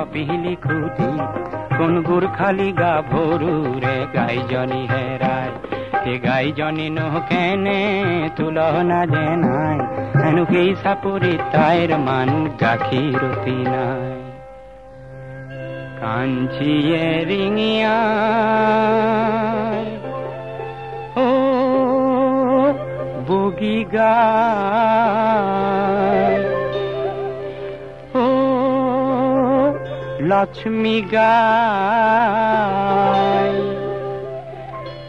কপিলি খুঁটি কোন গুরখালি গা ভরু রে গাইজনি হেরায় হে গাইজনি নহ কেনে তুলনা যে নাই হেনু কেই সাপুরি তাইর মান গাখিরতি নাই কাঞ্চিয়ে রিঙিয়া ও বগি গায় ও লক্ষ্মী গায়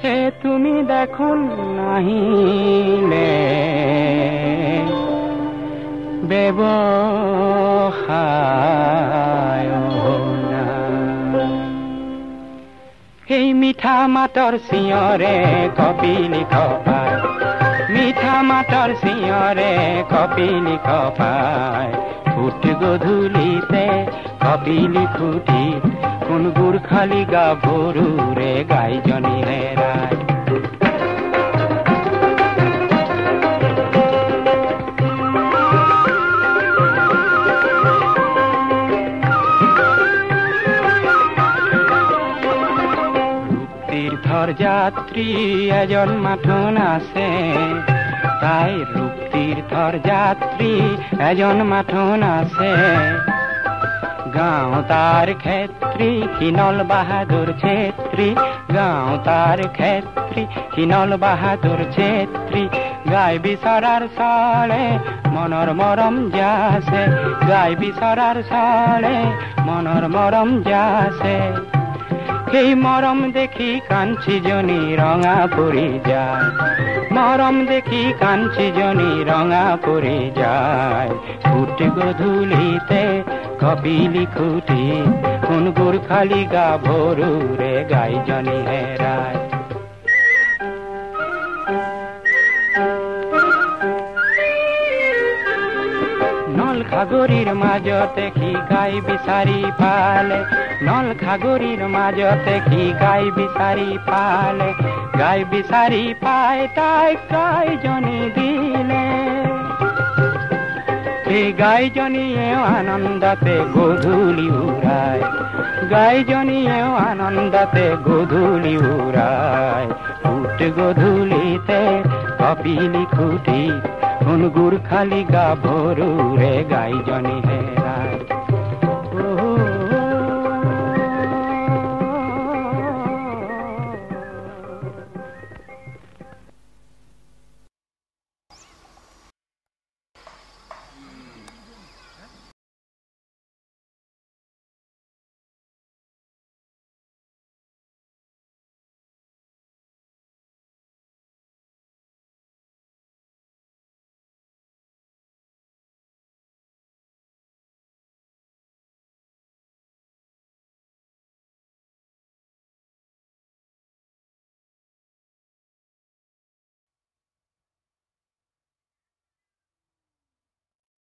হে তুমি দেখুন নাহিলে ব্যবহায় এই মিঠা মাতর সিঁয়রে কপিলি খপায় মিঠা মাতর সিঁয়রে কপিলি খপায় ফুট গধূলিতে কপিলি খুঁটি কোন গুরখালি গা ভরু রে গাইজনি হেরায় তীর্থর যাত্রী এজন মাঠন আছে তাই রূপ তীর্থর যাত্রী এজন মাঠন আছে গাঁও তার ক্ষেত্রী কিনল বাহাদুর ছেত্রী গাঁও তার ক্ষেত্রী কিনল বাহাদুর ছেত্রী গাই বিসরার সালে মনর মরম যাসে গাই বিসরার সালে মনর মরম যাসে এই মরম দেখি কাঞ্চি জনি রঙা পড়ে যায় মরম দেখি কাঞ্চি জনি রঙা পড়ে যায় ফুট গধূলিতে কপিলি খুঁটি কোন গুরখালি গা ভরু রে গাইজনি হেরায় নল খাগরির মাঝতে কি গাই বিচারি পালে নল খাগরির মাঝতে কি গাই বিচারি পালে গাই বিচারি পায় তাই গাইজনি দিলে এই গাইজনিয়েও আনন্দতে গধূলি উড়ায় গাইজনিয়েও আনন্দতে গধূলি উড়ায় ফুট গধূলিতে কপিলি খুঁটি কোন গুরখালি গা ভরু রে গাইজনি হে